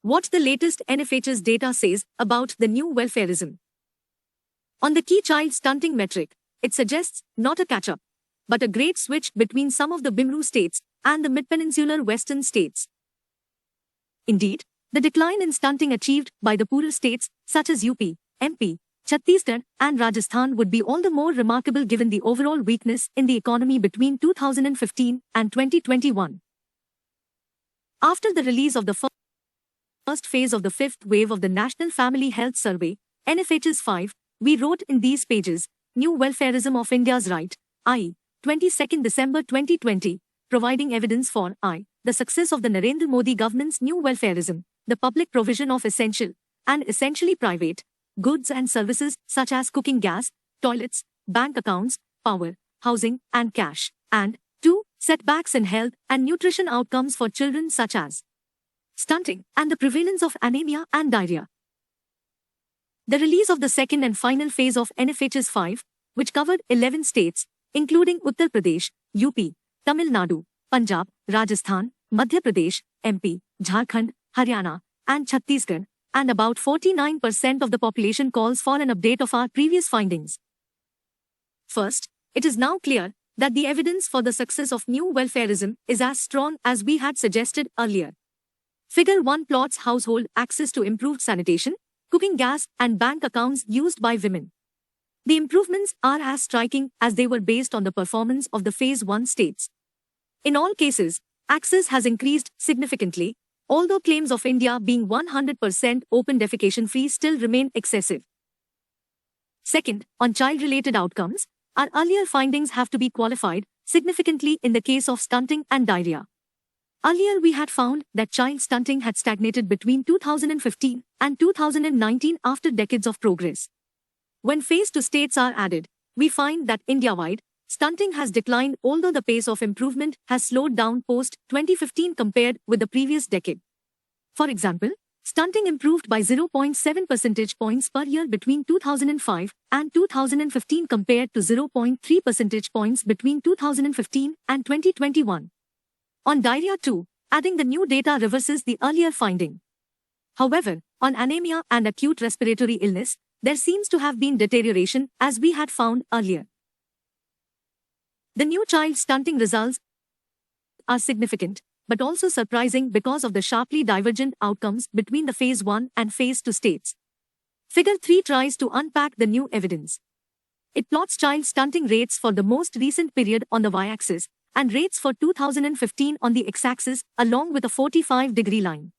what the latest NFHS data says about the new welfareism. On the key child stunting metric, it suggests not a catch-up, but a great switch between some of the BIMRU states and the mid-peninsular western states. Indeed, the decline in stunting achieved by the poorer states such as UP, MP, Chhattisgarh and Rajasthan would be all the more remarkable given the overall weakness in the economy between 2015 and 2021. After the release of the first phase of the fifth wave of the National Family Health Survey, NFHS 5, we wrote in these pages, New Welfareism of India's Right, i. 22nd December 2020, providing evidence for the success of the Narendra Modi government's new welfareism, the public provision of essential and essentially private goods and services such as cooking gas, toilets, bank accounts, power, housing and cash, and 2. Setbacks in health and nutrition outcomes for children such as stunting and the prevalence of anemia and diarrhea. The release of the second and final phase of NFHS 5, which covered 11 states, including Uttar Pradesh, UP, Tamil Nadu, Punjab, Rajasthan, Madhya Pradesh, MP, Jharkhand, Haryana, and Chhattisgarh, and about 49% of the population calls for an update of our previous findings. First, it is now clear that the evidence for the success of new welfareism is as strong as we had suggested earlier. Figure 1 plots household access to improved sanitation, cooking gas, and bank accounts used by women. The improvements are as striking as they were based on the performance of the Phase 1 states. In all cases, access has increased significantly, although claims of India being 100% open defecation free still remain excessive. Second, on child-related outcomes, our earlier findings have to be qualified significantly in the case of stunting and diarrhea. Earlier we had found that child stunting had stagnated between 2015 and 2019 after decades of progress. When Phase 2 states are added, we find that India-wide, stunting has declined although the pace of improvement has slowed down post-2015 compared with the previous decade. For example, stunting improved by 0.7 percentage points per year between 2005 and 2015 compared to 0.3 percentage points between 2015 and 2021. On diarrhea too, adding the new data reverses the earlier finding. However, on anemia and acute respiratory illness, there seems to have been deterioration as we had found earlier. The new child stunting results are significant, but also surprising because of the sharply divergent outcomes between the Phase 1 and Phase 2 states. Figure 3 tries to unpack the new evidence. It plots child stunting rates for the most recent period on the y-axis and rates for 2015 on the x-axis along with a 45-degree line.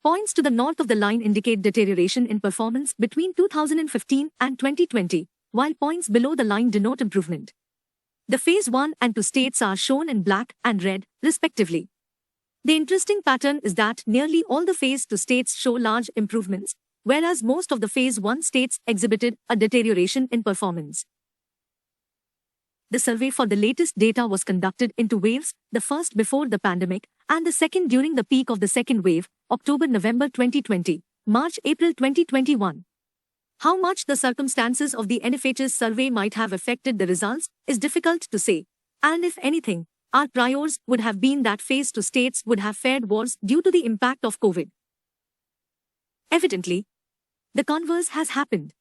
Points to the north of the line indicate deterioration in performance between 2015 and 2020, while points below the line denote improvement. The Phase 1 and 2 states are shown in black and red, respectively. The interesting pattern is that nearly all the Phase 2 states show large improvements, whereas most of the Phase 1 states exhibited a deterioration in performance. The survey for the latest data was conducted in 2 waves, the first before the pandemic, and the second during the peak of the second wave, October-November 2020, March-April 2021. How much the circumstances of the NFHS survey might have affected the results is difficult to say, and if anything, our priors would have been that Phase 2 states would have fared worse due to the impact of COVID. Evidently, the converse has happened.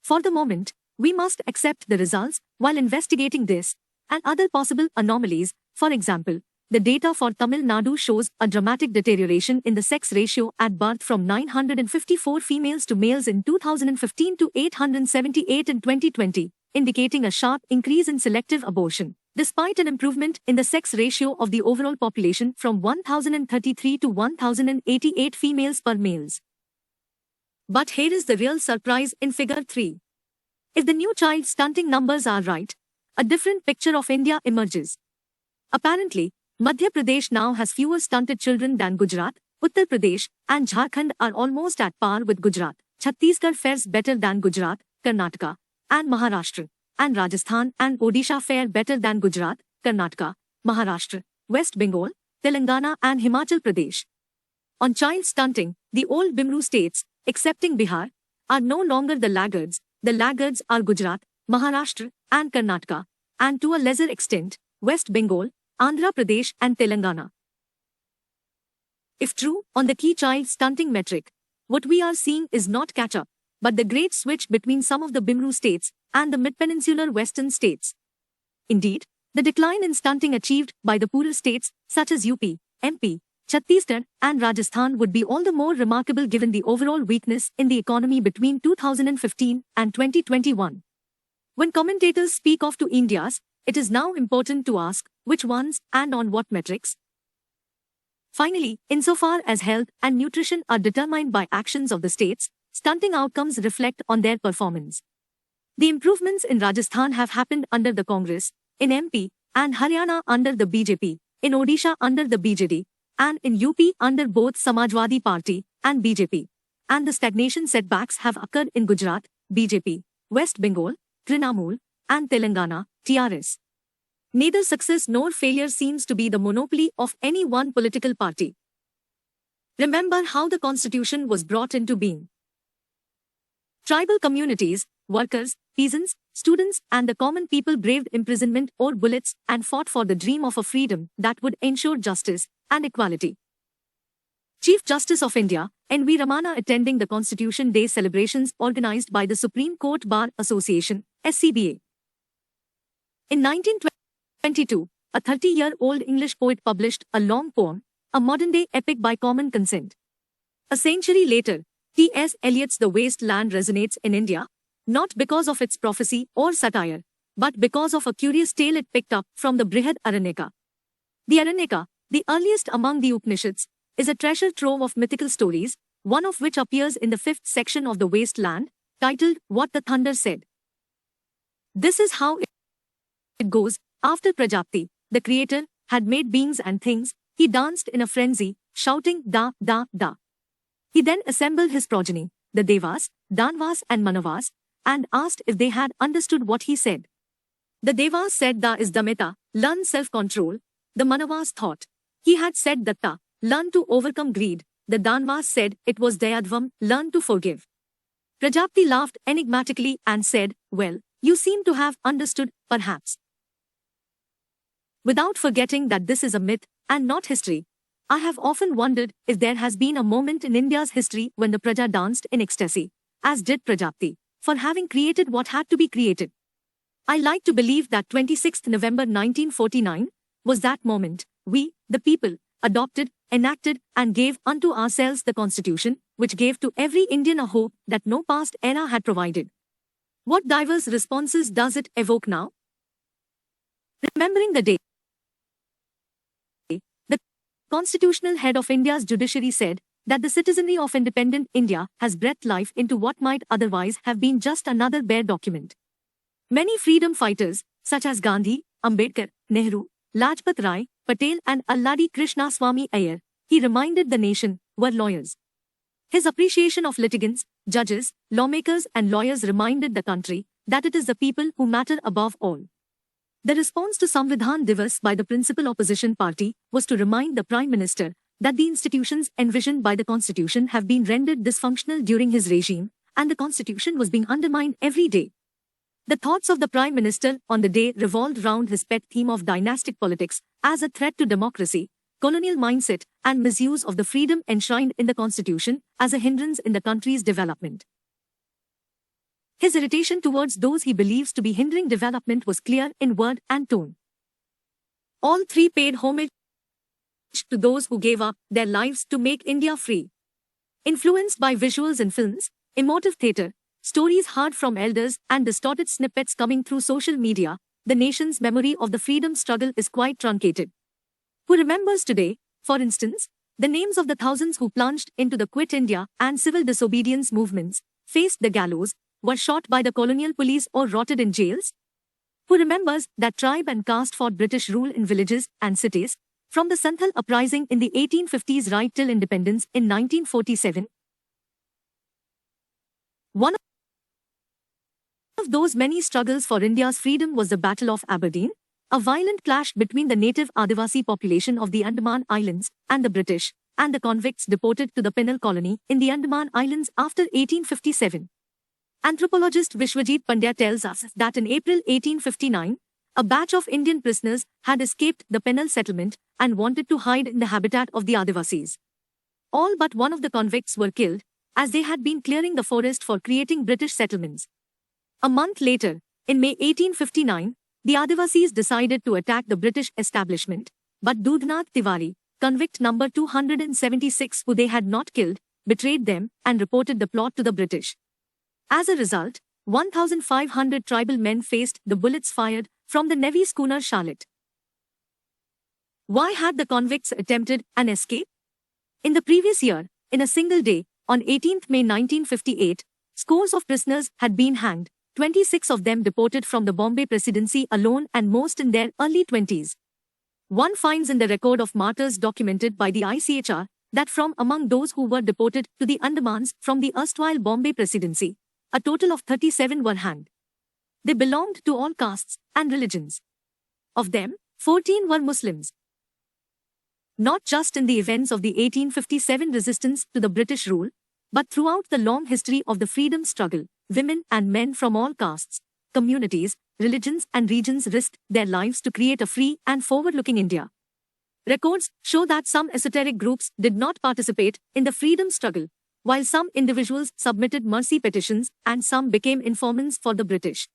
For the moment, we must accept the results while investigating this and other possible anomalies. For example, the data for Tamil Nadu shows a dramatic deterioration in the sex ratio at birth from 954 females to males in 2015 to 878 in 2020, indicating a sharp increase in selective abortion, despite an improvement in the sex ratio of the overall population from 1,033 to 1,088 females per males. But here is the real surprise in Figure 3. If the new child stunting numbers are right, a different picture of India emerges. Apparently, Madhya Pradesh now has fewer stunted children than Gujarat, Uttar Pradesh and Jharkhand are almost at par with Gujarat, Chhattisgarh fares better than Gujarat, Karnataka, and Maharashtra, and Rajasthan and Odisha fare better than Gujarat, Karnataka, Maharashtra, West Bengal, Telangana and Himachal Pradesh. On child stunting, the old BIMRU states, excepting Bihar, are no longer the laggards. The laggards are Gujarat, Maharashtra, and Karnataka, and to a lesser extent, West Bengal, Andhra Pradesh and Telangana. If true, on the key child stunting metric, what we are seeing is not catch-up, but the great switch between some of the BIMRU states and the mid-peninsular western states. Indeed, the decline in stunting achieved by the poorer states such as UP, MP, Chhattisgarh, and Rajasthan would be all the more remarkable given the overall weakness in the economy between 2015 and 2021. When commentators speak of to India's, it is now important to ask which ones and on what metrics. Finally, insofar as health and nutrition are determined by actions of the states, stunting outcomes reflect on their performance. The improvements in Rajasthan have happened under the Congress, in MP and Haryana under the BJP, in Odisha under the BJD, and in UP under both Samajwadi Party and BJP. And the stagnation setbacks have occurred in Gujarat, BJP, West Bengal, Trinamool, and Telangana, TRS. Neither success nor failure seems to be the monopoly of any one political party. Remember how the constitution was brought into being. Tribal communities, workers, peasants, students, and the common people braved imprisonment or bullets and fought for the dream of a freedom that would ensure justice and equality. Chief Justice of India, N.V. Ramana, attending the Constitution Day celebrations organized by the Supreme Court Bar Association, SCBA. In 1922, a 30-year-old English poet published a long poem, a modern-day epic by common consent. A century later, T.S. Eliot's The Waste Land resonates in India, not because of its prophecy or satire, but because of a curious tale it picked up from the Brihad Aranyaka. The Aranyaka, the earliest among the Upanishads, is a treasure trove of mythical stories, one of which appears in the 5th section of The Waste Land, titled What the Thunder Said. This is how it goes. After Prajapati, the creator, had made beings and things, he danced in a frenzy, shouting da, da, da. He then assembled his progeny, the Devas, Danvas and Manavas, and asked if they had understood what he said. The Devas said da is Dameta, learn self-control. The Manavas thought he had said Datta, learn to overcome greed. The Danvas said it was Dayadvam, learn to forgive. Prajapati laughed enigmatically and said, well, you seem to have understood, perhaps. Without forgetting that this is a myth and not history, I have often wondered if there has been a moment in India's history when the Praja danced in ecstasy, as did Prajapati, for having created what had to be created. I like to believe that 26th November 1949 was that moment. We, the people, adopted, enacted, and gave unto ourselves the Constitution, which gave to every Indian a hope that no past era had provided. What diverse responses does it evoke now? Remembering the day, the constitutional head of India's judiciary said that the citizenry of independent India has breathed life into what might otherwise have been just another bare document. Many freedom fighters, such as Gandhi, Ambedkar, Nehru, Lajpat Rai, Patel and Alladi Krishnaswamy Iyer, he reminded the nation, were lawyers. His appreciation of litigants, judges, lawmakers and lawyers reminded the country that it is the people who matter above all. The response to Samvidhan Divas by the principal opposition party was to remind the Prime Minister that the institutions envisioned by the Constitution have been rendered dysfunctional during his regime, and the Constitution was being undermined every day. The thoughts of the Prime Minister on the day revolved round his pet theme of dynastic politics as a threat to democracy, colonial mindset, and misuse of the freedom enshrined in the Constitution as a hindrance in the country's development. His irritation towards those he believes to be hindering development was clear in word and tone. All three paid homage to those who gave up their lives to make India free. Influenced by visuals and films, emotive theatre, stories heard from elders and distorted snippets coming through social media, the nation's memory of the freedom struggle is quite truncated. Who remembers today, for instance, the names of the thousands who plunged into the Quit India and civil disobedience movements, faced the gallows, were shot by the colonial police or rotted in jails? Who remembers that tribe and caste fought British rule in villages and cities, from the Santhal uprising in the 1850s right till independence in 1947? One of those many struggles for India's freedom was the Battle of Aberdeen, a violent clash between the native Adivasi population of the Andaman Islands and the British, and the convicts deported to the penal colony in the Andaman Islands after 1857. Anthropologist Vishwajit Pandya tells us that in April 1859, a batch of Indian prisoners had escaped the penal settlement and wanted to hide in the habitat of the Adivasis. All but one of the convicts were killed, as they had been clearing the forest for creating British settlements. A month later, in May 1859, the Adivasis decided to attack the British establishment, but Dudhnath Tiwari, convict number 276 who they had not killed, betrayed them and reported the plot to the British. As a result, 1,500 tribal men faced the bullets fired from the Navy schooner Charlotte. Why had the convicts attempted an escape? In the previous year, in a single day, on 18 May 1958, scores of prisoners had been hanged, 26 of them deported from the Bombay Presidency alone and most in their early 20s. One finds in the record of martyrs documented by the ICHR that from among those who were deported to the Andamans from the erstwhile Bombay Presidency, a total of 37 were hanged. They belonged to all castes and religions. Of them, 14 were Muslims. Not just in the events of the 1857 resistance to the British rule, but throughout the long history of the freedom struggle, women and men from all castes, communities, religions and regions risked their lives to create a free and forward-looking India. Records show that some esoteric groups did not participate in the freedom struggle, while some individuals submitted mercy petitions and some became informants for the British.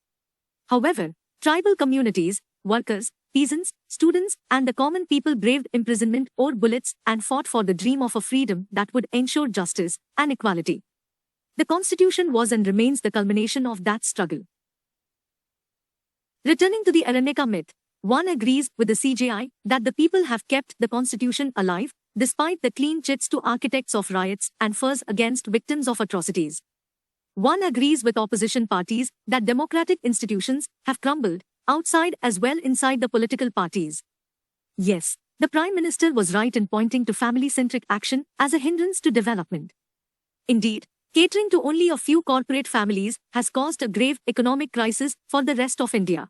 However, tribal communities, workers, peasants, students, and the common people braved imprisonment or bullets and fought for the dream of a freedom that would ensure justice and equality. The Constitution was and remains the culmination of that struggle. Returning to the Aranyaka myth, one agrees with the CJI that the people have kept the Constitution alive, despite the clean chits to architects of riots and furs against victims of atrocities. One agrees with opposition parties that democratic institutions have crumbled, outside as well inside the political parties. Yes, the Prime Minister was right in pointing to family-centric action as a hindrance to development. Indeed, catering to only a few corporate families has caused a grave economic crisis for the rest of India.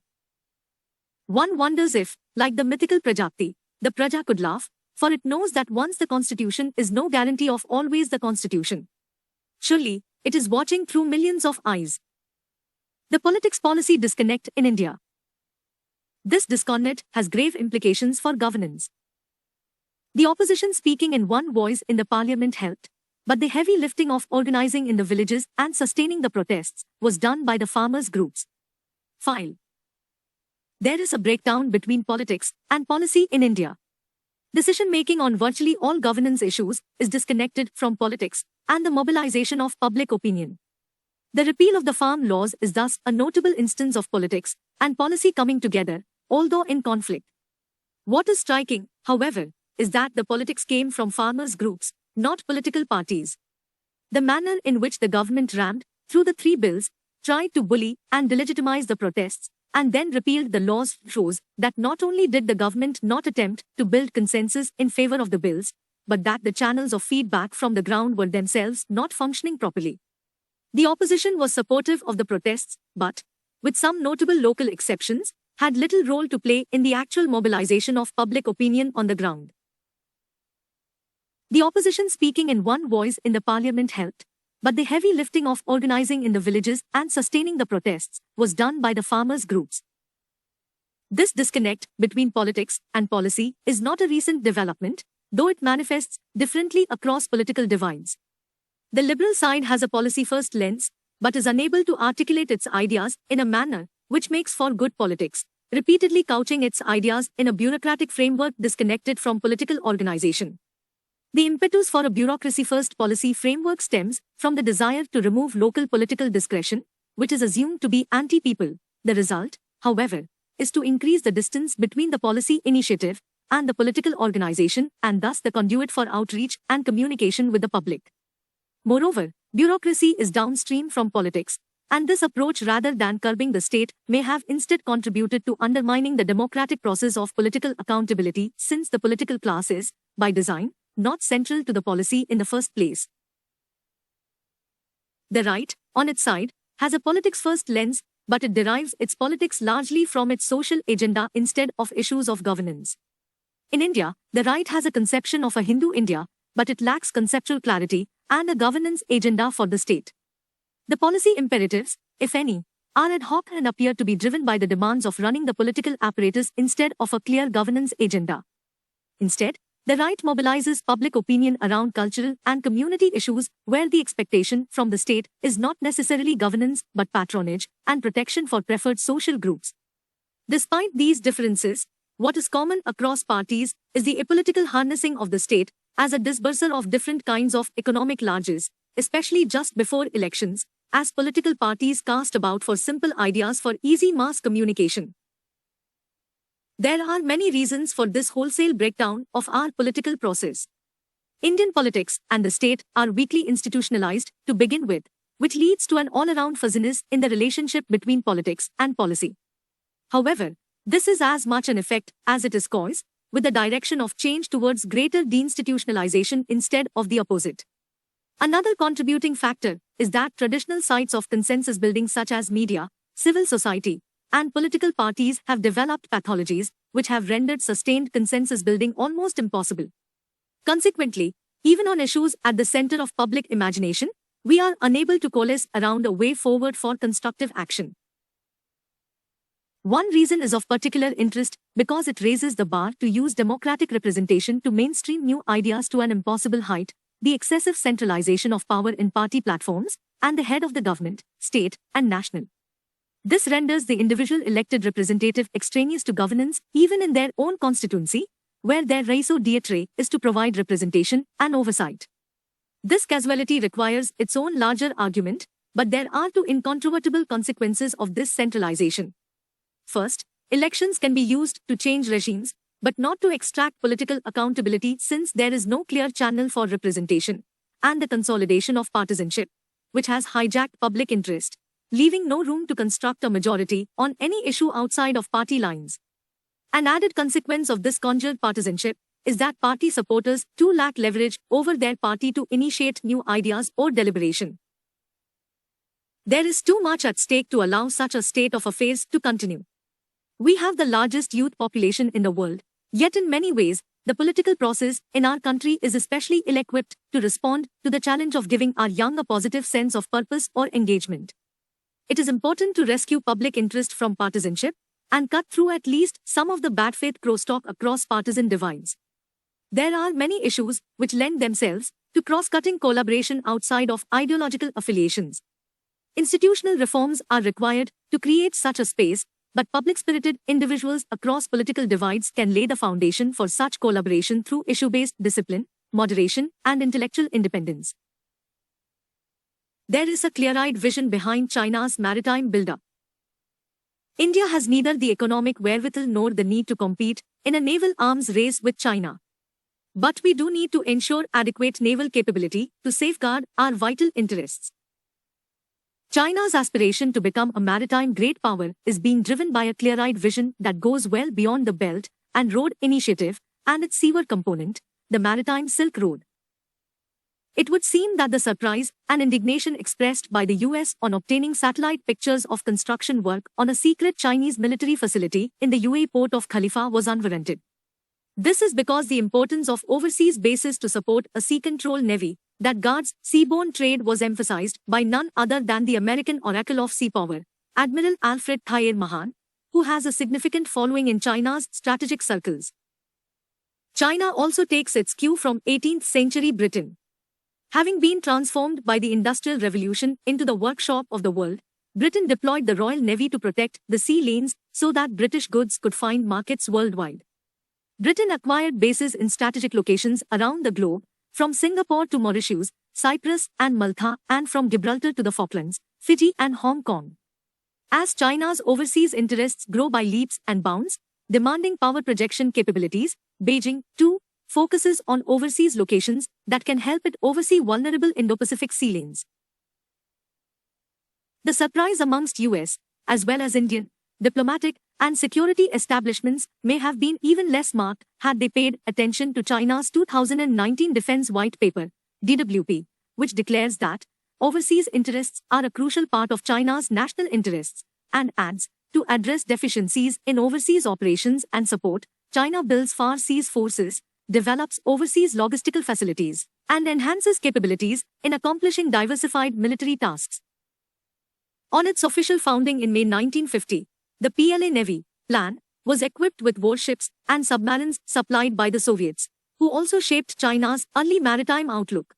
One wonders if, like the mythical Prajapati, the Praja could laugh, for it knows that once the Constitution is no guarantee of always the Constitution. Surely, it is watching through millions of eyes. The politics-policy disconnect in India. This disconnect has grave implications for governance. The opposition speaking in one voice in the parliament helped, but the heavy lifting of organizing in the villages and sustaining the protests was done by the farmers' groups. File. There is a breakdown between politics and policy in India. Decision-making on virtually all governance issues is disconnected from politics and the mobilization of public opinion. The repeal of the farm laws is thus a notable instance of politics and policy coming together, although in conflict. What is striking, however, is that the politics came from farmers' groups, not political parties. The manner in which the government rammed through the 3 bills, tried to bully and delegitimize the protests, and then repealed the laws shows that not only did the government not attempt to build consensus in favor of the bills, but that the channels of feedback from the ground were themselves not functioning properly. The opposition was supportive of the protests, but, with some notable local exceptions, had little role to play in the actual mobilization of public opinion on the ground. The opposition speaking in one voice in the parliament helped, but the heavy lifting of organizing in the villages and sustaining the protests was done by the farmers' groups. This disconnect between politics and policy is not a recent development, though it manifests differently across political divides. The liberal side has a policy-first lens, but is unable to articulate its ideas in a manner which makes for good politics, repeatedly couching its ideas in a bureaucratic framework disconnected from political organization. The impetus for a bureaucracy-first policy framework stems from the desire to remove local political discretion, which is assumed to be anti-people. The result, however, is to increase the distance between the policy initiative and the political organization and thus the conduit for outreach and communication with the public. Moreover, bureaucracy is downstream from politics, and this approach rather than curbing the state may have instead contributed to undermining the democratic process of political accountability since the political class is, by design, not central to the policy in the first place. The right, on its side, has a politics-first lens, but it derives its politics largely from its social agenda instead of issues of governance. In India, the right has a conception of a Hindu India, but it lacks conceptual clarity and a governance agenda for the state. The policy imperatives, if any, are ad hoc and appear to be driven by the demands of running the political apparatus instead of a clear governance agenda. Instead, The right mobilizes public opinion around cultural and community issues where the expectation from the state is not necessarily governance but patronage and protection for preferred social groups. Despite these differences, what is common across parties is the apolitical harnessing of the state as a disburser of different kinds of economic largesse, especially just before elections, as political parties cast about for simple ideas for easy mass communication. There are many reasons for this wholesale breakdown of our political process. Indian politics and the state are weakly institutionalized to begin with, which leads to an all-around fuzziness in the relationship between politics and policy. However, this is as much an effect as it is cause, with the direction of change towards greater deinstitutionalization instead of the opposite. Another contributing factor is that traditional sites of consensus building such as media, civil society, and political parties have developed pathologies which have rendered sustained consensus building almost impossible. Consequently, even on issues at the center of public imagination, we are unable to coalesce around a way forward for constructive action. One reason is of particular interest because it raises the bar to use democratic representation to mainstream new ideas to an impossible height, the excessive centralization of power in party platforms and the head of the government, state, and national. This renders the individual elected representative extraneous to governance even in their own constituency, where their raison d'etre is to provide representation and oversight. This casuality requires its own larger argument, but there are two incontrovertible consequences of this centralization. First, elections can be used to change regimes, but not to extract political accountability since there is no clear channel for representation, and the consolidation of partisanship, which has hijacked public interest, leaving no room to construct a majority on any issue outside of party lines. An added consequence of this conjured partisanship is that party supporters too lack leverage over their party to initiate new ideas or deliberation. There is too much at stake to allow such a state of affairs to continue. We have the largest youth population in the world, yet in many ways, the political process in our country is especially ill-equipped to respond to the challenge of giving our young a positive sense of purpose or engagement. It is important to rescue public interest from partisanship and cut through at least some of the bad faith crosstalk across partisan divides. There are many issues which lend themselves to cross-cutting collaboration outside of ideological affiliations. Institutional reforms are required to create such a space, but public-spirited individuals across political divides can lay the foundation for such collaboration through issue-based discipline, moderation, and intellectual independence. There is a clear-eyed vision behind China's maritime buildup. India has neither the economic wherewithal nor the need to compete in a naval arms race with China. But we do need to ensure adequate naval capability to safeguard our vital interests. China's aspiration to become a maritime great power is being driven by a clear-eyed vision that goes well beyond the Belt and Road Initiative and its seaward component, the Maritime Silk Road. It would seem that the surprise and indignation expressed by the US on obtaining satellite pictures of construction work on a secret Chinese military facility in the UAE port of Khalifa was unwarranted. This is because the importance of overseas bases to support a sea control navy that guards seaborne trade was emphasized by none other than the American oracle of sea power, Admiral Alfred Thayer Mahan, who has a significant following in China's strategic circles. China also takes its cue from 18th century Britain. Having been transformed by the Industrial Revolution into the workshop of the world, Britain deployed the Royal Navy to protect the sea lanes so that British goods could find markets worldwide. Britain acquired bases in strategic locations around the globe, from Singapore to Mauritius, Cyprus and Malta, and from Gibraltar to the Falklands, Fiji and Hong Kong. As China's overseas interests grow by leaps and bounds, demanding power projection capabilities, Beijing, too, focuses on overseas locations that can help it oversee vulnerable Indo-Pacific sea lanes. The surprise amongst US, as well as Indian, diplomatic and security establishments may have been even less marked had they paid attention to China's 2019 Defense White Paper, DWP, which declares that overseas interests are a crucial part of China's national interests, and adds, to address deficiencies in overseas operations and support, China builds far seas forces, develops overseas logistical facilities, and enhances capabilities in accomplishing diversified military tasks. On its official founding in May 1950, the PLA Navy plan was equipped with warships and submarines supplied by the Soviets, who also shaped China's early maritime outlook.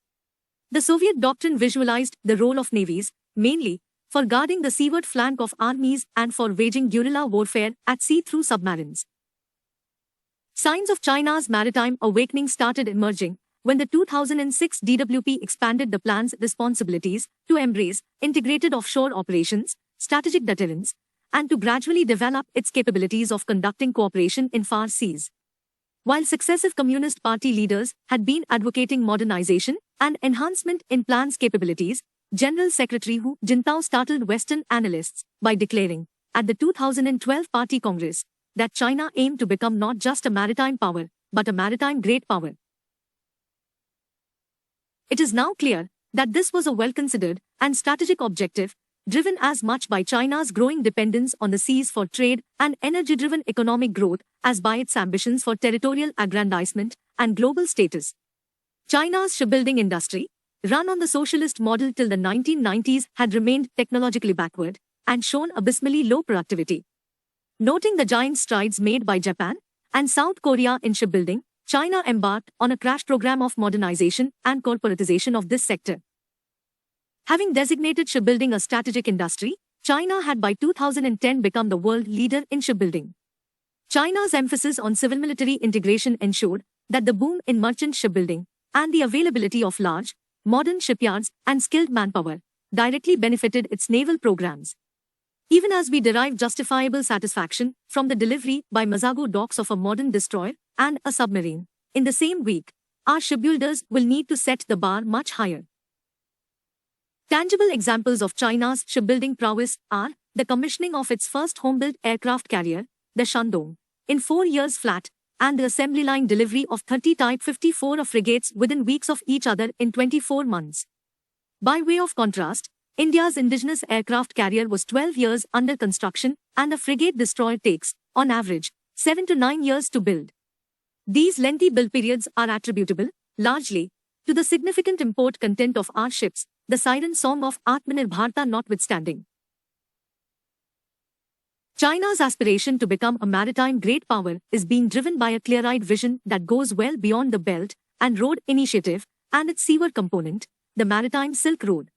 The Soviet doctrine visualized the role of navies, mainly for guarding the seaward flank of armies and for waging guerrilla warfare at sea through submarines. Signs of China's maritime awakening started emerging when the 2006 DWP expanded the plan's responsibilities to embrace integrated offshore operations, strategic deterrence, and to gradually develop its capabilities of conducting cooperation in far seas. While successive Communist Party leaders had been advocating modernization and enhancement in plan's capabilities, General Secretary Hu Jintao startled Western analysts by declaring, at the 2012 Party Congress, that China aimed to become not just a maritime power, but a maritime great power. It is now clear that this was a well-considered and strategic objective, driven as much by China's growing dependence on the seas for trade and energy-driven economic growth as by its ambitions for territorial aggrandizement and global status. China's shipbuilding industry, run on the socialist model till the 1990s, had remained technologically backward and shown abysmally low productivity. Noting the giant strides made by Japan and South Korea in shipbuilding, China embarked on a crash program of modernization and corporatization of this sector. Having designated shipbuilding a strategic industry, China had by 2010 become the world leader in shipbuilding. China's emphasis on civil-military integration ensured that the boom in merchant shipbuilding and the availability of large, modern shipyards and skilled manpower directly benefited its naval programs. Even as we derive justifiable satisfaction from the delivery by Mazago docks of a modern destroyer and a submarine, in the same week, our shipbuilders will need to set the bar much higher. Tangible examples of China's shipbuilding prowess are the commissioning of its first home-built aircraft carrier, the Shandong, in 4 years flat, and the assembly line delivery of 30 Type 54 frigates within weeks of each other in 24 months. By way of contrast, India's indigenous aircraft carrier was 12 years under construction, and a frigate destroyer takes, on average, 7 to 9 years to build. These lengthy build periods are attributable, largely, to the significant import content of our ships, the siren song of Atmanirbharta notwithstanding. China's aspiration to become a maritime great power is being driven by a clear-eyed vision that goes well beyond the Belt and Road Initiative and its seaward component, the Maritime Silk Road.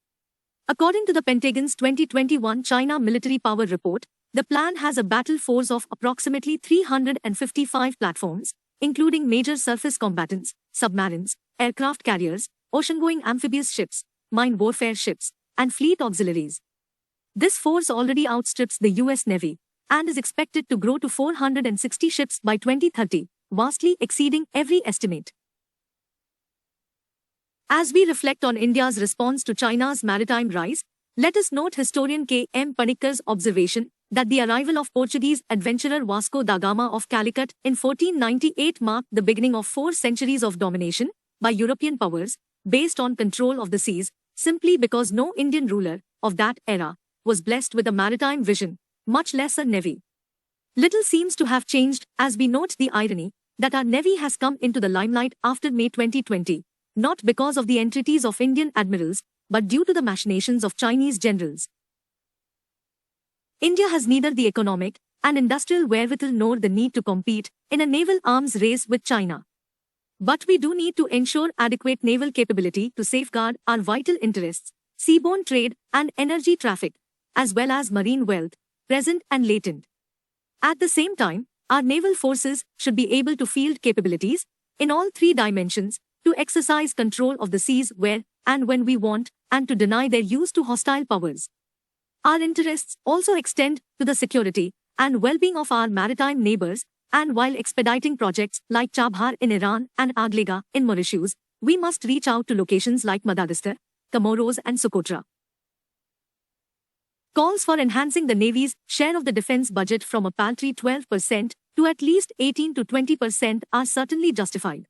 According to the Pentagon's 2021 China Military Power Report, the plan has a battle force of approximately 355 platforms, including major surface combatants, submarines, aircraft carriers, ocean-going amphibious ships, mine warfare ships, and fleet auxiliaries. This force already outstrips the US Navy and is expected to grow to 460 ships by 2030, vastly exceeding every estimate. As we reflect on India's response to China's maritime rise, let us note historian K. M. Panikkar's observation that the arrival of Portuguese adventurer Vasco da Gama of Calicut in 1498 marked the beginning of 4 centuries of domination by European powers, based on control of the seas, simply because no Indian ruler of that era was blessed with a maritime vision, much less a navy. Little seems to have changed as we note the irony that our navy has come into the limelight after May 2020, not because of the entreaties of Indian admirals, but due to the machinations of Chinese generals. India has neither the economic and industrial wherewithal nor the need to compete in a naval arms race with China. But we do need to ensure adequate naval capability to safeguard our vital interests, seaborne trade and energy traffic, as well as marine wealth, present and latent. At the same time, our naval forces should be able to field capabilities in all 3 dimensions, to exercise control of the seas where and when we want, and to deny their use to hostile powers. Our interests also extend to the security and well-being of our maritime neighbors, and while expediting projects like Chabhar in Iran and Aglega in Mauritius, we must reach out to locations like Madagascar, Comoros and Socotra. Calls for enhancing the Navy's share of the defense budget from a paltry 12% to at least 18 to 20% are certainly justified.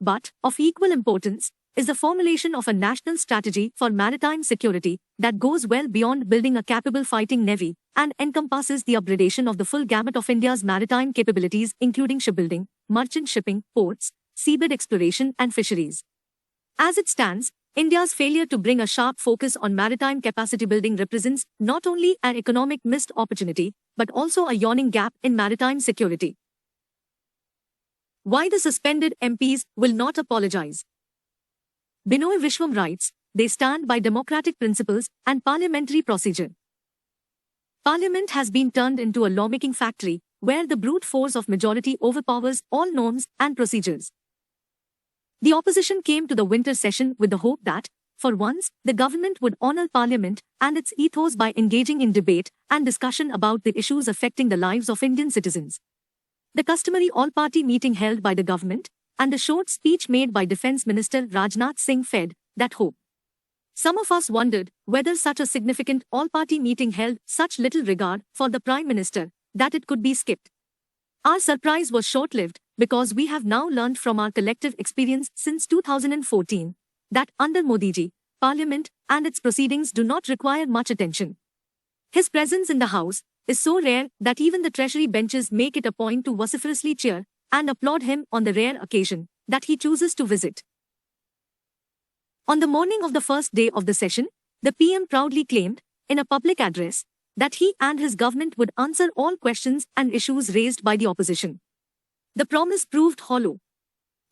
But, of equal importance, is the formulation of a national strategy for maritime security that goes well beyond building a capable fighting navy and encompasses the upgradation of the full gamut of India's maritime capabilities, including shipbuilding, merchant shipping, ports, seabed exploration and fisheries. As it stands, India's failure to bring a sharp focus on maritime capacity building represents not only an economic missed opportunity, but also a yawning gap in maritime security. Why the suspended MPs will not apologize. Binoy Vishwam writes, they stand by democratic principles and parliamentary procedure. Parliament has been turned into a lawmaking factory, where the brute force of majority overpowers all norms and procedures. The opposition came to the winter session with the hope that, for once, the government would honor Parliament and its ethos by engaging in debate and discussion about the issues affecting the lives of Indian citizens. The customary all-party meeting held by the government and the short speech made by Defence Minister Rajnath Singh fed that hope. Some of us wondered whether such a significant all-party meeting held such little regard for the Prime Minister that it could be skipped. Our surprise was short-lived because we have now learned from our collective experience since 2014 that under Modi ji, Parliament and its proceedings do not require much attention. His presence in the House is so rare that even the Treasury benches make it a point to vociferously cheer and applaud him on the rare occasion that he chooses to visit. On the morning of the first day of the session, the PM proudly claimed, in a public address, that he and his government would answer all questions and issues raised by the opposition. The promise proved hollow.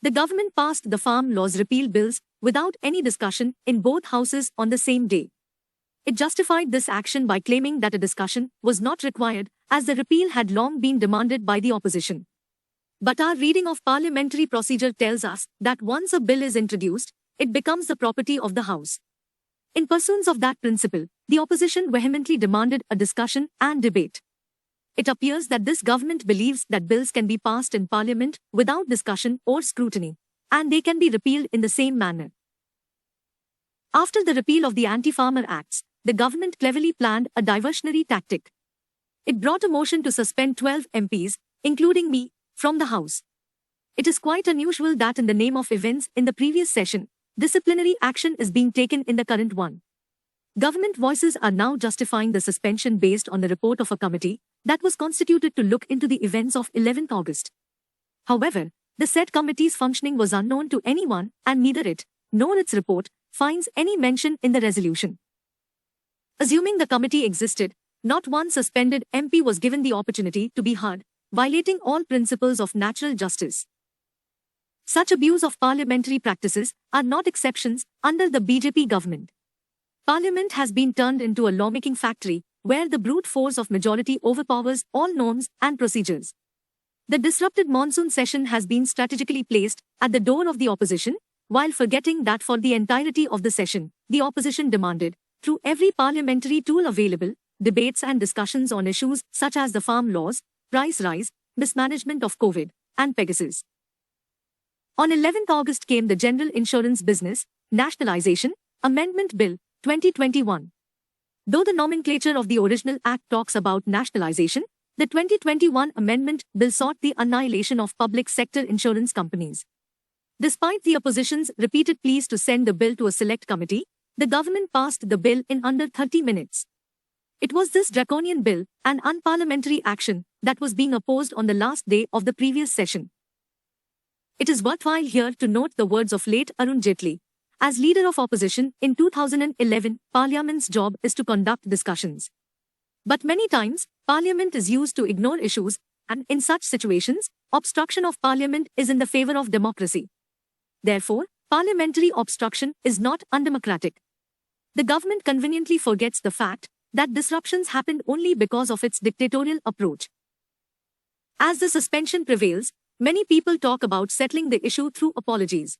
The government passed the farm laws repeal bills without any discussion in both houses on the same day. It justified this action by claiming that a discussion was not required as the repeal had long been demanded by the opposition. But our reading of parliamentary procedure tells us that once a bill is introduced, it becomes the property of the House. In pursuance of that principle, the opposition vehemently demanded a discussion and debate. It appears that this government believes that bills can be passed in Parliament without discussion or scrutiny, and they can be repealed in the same manner. After the repeal of the Anti-Farmer Acts, the government cleverly planned a diversionary tactic. It brought a motion to suspend 12 MPs, including me, from the House. It is quite unusual that in the name of events in the previous session, disciplinary action is being taken in the current one. Government voices are now justifying the suspension based on the report of a committee that was constituted to look into the events of 11th August. However, the said committee's functioning was unknown to anyone and neither it, nor its report, finds any mention in the resolution. Assuming the committee existed, not one suspended MP was given the opportunity to be heard, violating all principles of natural justice. Such abuse of parliamentary practices are not exceptions under the BJP government. Parliament has been turned into a lawmaking factory where the brute force of majority overpowers all norms and procedures. The disrupted monsoon session has been strategically placed at the door of the opposition, while forgetting that for the entirety of the session, the opposition demanded, through every parliamentary tool available, debates and discussions on issues such as the farm laws, price rise, mismanagement of COVID, and Pegasus. On 11th August came the General Insurance Business Nationalization Amendment Bill 2021. Though the nomenclature of the original act talks about nationalization, the 2021 Amendment Bill sought the annihilation of public sector insurance companies. Despite the opposition's repeated pleas to send the bill to a select committee, the government passed the bill in under 30 minutes. It was this draconian bill and unparliamentary action that was being opposed on the last day of the previous session. It is worthwhile here to note the words of late Arun Jaitley. As leader of opposition in 2011, Parliament's job is to conduct discussions. But many times, Parliament is used to ignore issues, and in such situations, obstruction of Parliament is in the favor of democracy. Therefore, parliamentary obstruction is not undemocratic. The government conveniently forgets the fact that disruptions happened only because of its dictatorial approach. As the suspension prevails, many people talk about settling the issue through apologies.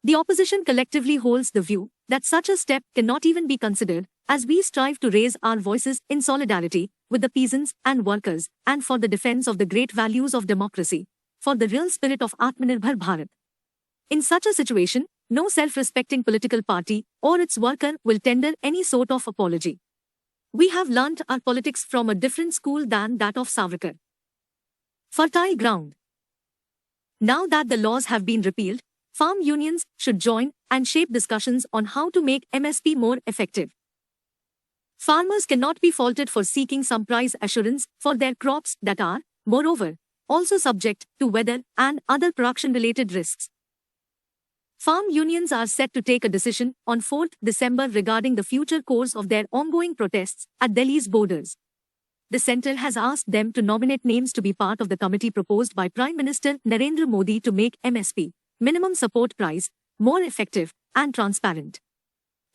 The opposition collectively holds the view that such a step cannot even be considered, as we strive to raise our voices in solidarity with the peasants and workers and for the defense of the great values of democracy, for the real spirit of Atmanirbhar Bharat. In such a situation, no self-respecting political party or its worker will tender any sort of apology. We have learnt our politics from a different school than that of Savarkar. Fertile ground. Now that the laws have been repealed, farm unions should join and shape discussions on how to make MSP more effective. Farmers cannot be faulted for seeking some price assurance for their crops that are, moreover, also subject to weather and other production-related risks. Farm unions are set to take a decision on 4th December regarding the future course of their ongoing protests at Delhi's borders. the centre has asked them to nominate names to be part of the committee proposed by Prime Minister Narendra Modi to make MSP, minimum support price, more effective and transparent.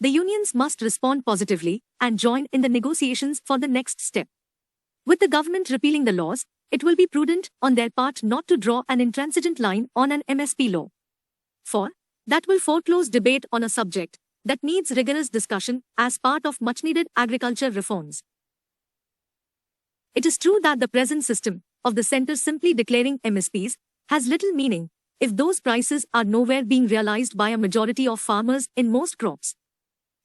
The unions must respond positively and join in the negotiations for the next step. With the government repealing the laws, it will be prudent on their part not to draw an intransigent line on an MSP law. For that will foreclose debate on a subject that needs rigorous discussion as part of much-needed agriculture reforms. It is true that the present system of the centre simply declaring MSPs has little meaning if those prices are nowhere being realized by a majority of farmers in most crops.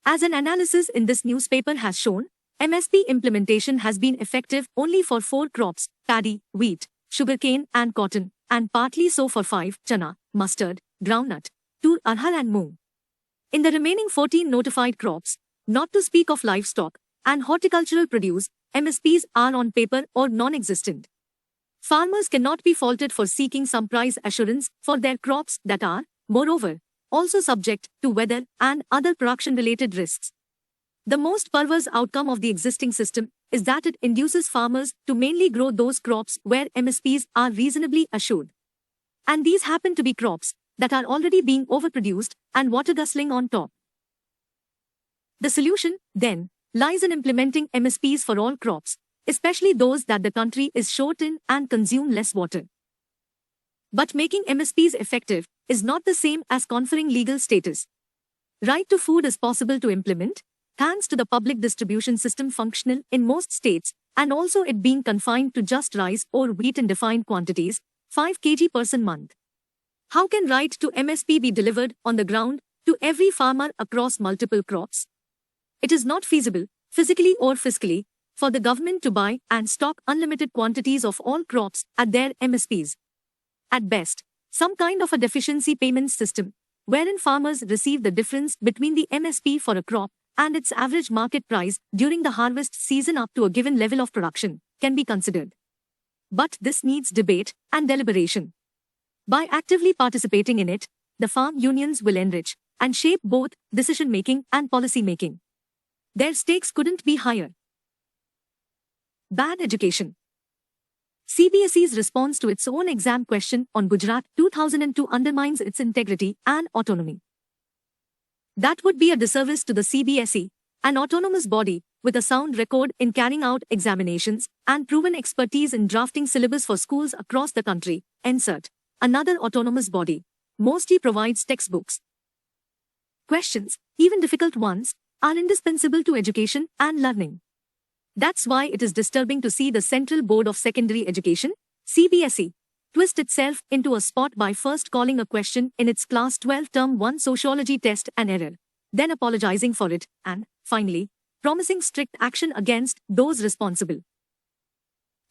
As an analysis in this newspaper has shown, MSP implementation has been effective only for 4 crops, paddy, wheat, sugarcane and cotton, and partly so for 5, chana, mustard, groundnut, tur, arhar and moong. In the remaining 14 notified crops, not to speak of livestock and horticultural produce, MSPs are on paper or non-existent. Farmers cannot be faulted for seeking some price assurance for their crops that are, moreover, also subject to weather and other production-related risks. The most perverse outcome of the existing system is that it induces farmers to mainly grow those crops where MSPs are reasonably assured. And these happen to be crops that are already being overproduced and water guzzling on top. The solution, then, lies in implementing MSPs for all crops, especially those that the country is short in and consume less water. But making MSPs effective is not the same as conferring legal status. Right to food is possible to implement, thanks to the public distribution system functional in most states, and also it being confined to just rice or wheat in defined quantities, 5 kg per month. How can right to MSP be delivered on the ground to every farmer across multiple crops? It is not feasible, physically or fiscally, for the government to buy and stock unlimited quantities of all crops at their MSPs. At best, some kind of a deficiency payment system, wherein farmers receive the difference between the MSP for a crop and its average market price during the harvest season up to a given level of production, can be considered. But this needs debate and deliberation. By actively participating in it, the farm unions will enrich and shape both decision-making and policy-making. Their stakes couldn't be higher. Bad education. CBSE's response to its own exam question on Gujarat 2002 undermines its integrity and autonomy. That would be a disservice to the CBSE, an autonomous body with a sound record in carrying out examinations and proven expertise in drafting syllabus for schools across the country. NCERT, another autonomous body, mostly provides textbooks. Questions, even difficult ones, are indispensable to education and learning. That's why it is disturbing to see the Central Board of Secondary Education, CBSE, twist itself into a spot by first calling a question in its Class 12 Term 1 Sociology test an error, then apologizing for it, and, finally, promising strict action against those responsible.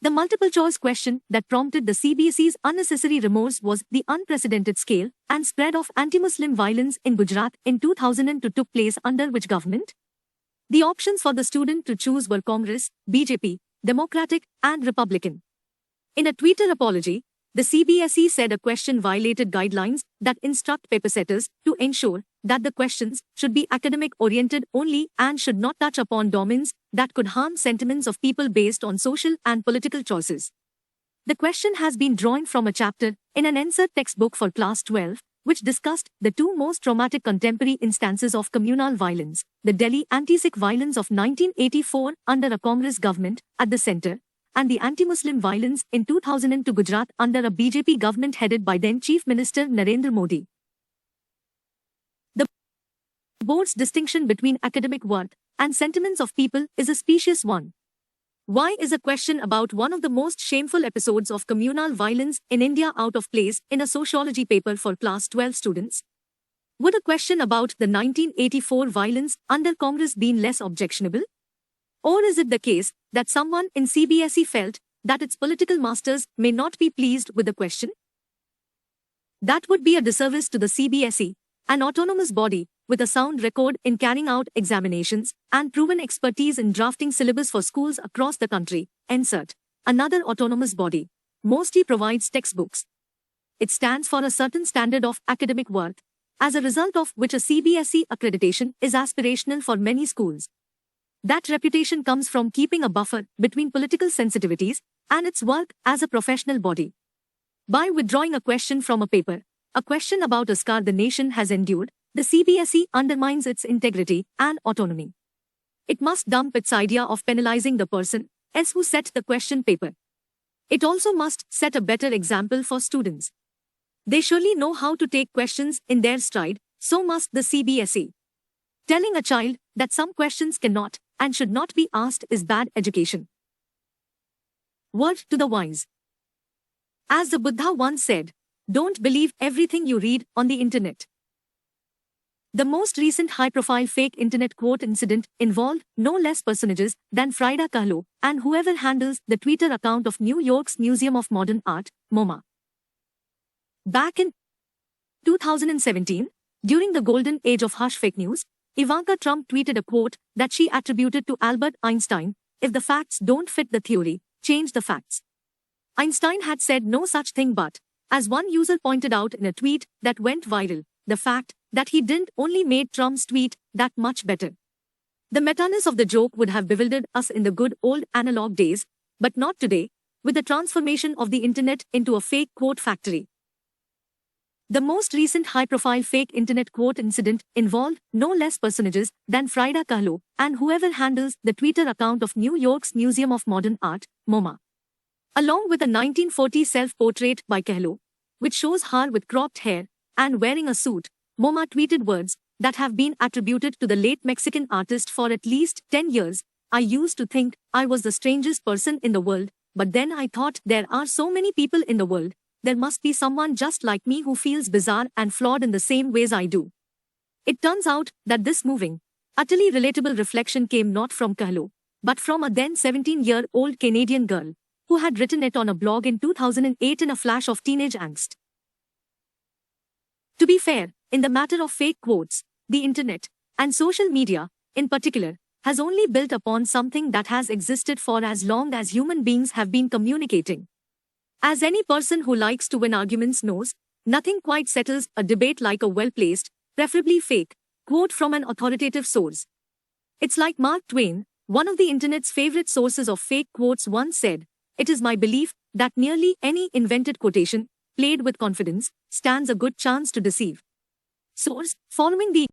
The multiple-choice question that prompted the CBSE's unnecessary remorse was the unprecedented scale and spread of anti-Muslim violence in Gujarat in 2002 took place under which government? The options for the student to choose were Congress, BJP, Democratic, and Republican. In a Twitter apology, the CBSE said a question violated guidelines that instruct papersetters to ensure that the questions should be academic-oriented only and should not touch upon domains that could harm sentiments of people based on social and political choices. The question has been drawn from a chapter in an NCERT textbook for Class 12, which discussed the two most traumatic contemporary instances of communal violence, the Delhi anti-Sikh violence of 1984 under a Congress government at the centre, and the anti-Muslim violence in 2002 Gujarat under a BJP government headed by then Chief Minister Narendra Modi. The board's distinction between academic worth and sentiments of people is a specious one. Why is a question about one of the most shameful episodes of communal violence in India out of place in a sociology paper for Class 12 students? Would a question about the 1984 violence under Congress been less objectionable? Or is it the case that someone in CBSE felt that its political masters may not be pleased with the question? That would be a disservice to the CBSE, an autonomous body with a sound record in carrying out examinations and proven expertise in drafting syllabus for schools across the country. NCERT, another autonomous body, mostly provides textbooks. It stands for a certain standard of academic worth, as a result of which a CBSE accreditation is aspirational for many schools. That reputation comes from keeping a buffer between political sensitivities and its work as a professional body. By withdrawing a question from a paper, a question about a scar the nation has endured, the CBSE undermines its integrity and autonomy. It must dump its idea of penalizing the person else who set the question paper. It also must set a better example for students. They surely know how to take questions in their stride, so must the CBSE. Telling a child that some questions cannot and should not be asked is bad education. Word to the wise. As the Buddha once said, don't believe everything you read on the internet. The most recent high-profile fake internet quote incident involved no less personages than Frida Kahlo and whoever handles the Twitter account of New York's Museum of Modern Art, MoMA. Back in 2017, during the golden age of harsh fake news, Ivanka Trump tweeted a quote that she attributed to Albert Einstein: "If the facts don't fit the theory, change the facts." Einstein had said no such thing, but, as one user pointed out in a tweet that went viral, the fact that he didn't only made Trump's tweet that much better. The metaness of the joke would have bewildered us in the good old analog days, but not today, with the transformation of the internet into a fake quote factory. The most recent high-profile fake internet quote incident involved no less personages than Frida Kahlo and whoever handles the Twitter account of New York's Museum of Modern Art, MoMA. Along with a 1940 self-portrait by Kahlo, which shows her with cropped hair and wearing a suit, MoMA tweeted words that have been attributed to the late Mexican artist for at least 10 years. "I used to think I was the strangest person in the world, but then I thought there are so many people in the world. There must be someone just like me who feels bizarre and flawed in the same ways I do." It turns out that this moving, utterly relatable reflection came not from Kahlo, but from a then 17-year-old Canadian girl, who had written it on a blog in 2008 in a flash of teenage angst. To be fair, in the matter of fake quotes, the internet, and social media, in particular, has only built upon something that has existed for as long as human beings have been communicating. As any person who likes to win arguments knows, nothing quite settles a debate like a well-placed, preferably fake, quote from an authoritative source. It's like Mark Twain, one of the internet's favorite sources of fake quotes, once said, "It is my belief that nearly any invented quotation, played with confidence, stands a good chance to deceive." Source: following the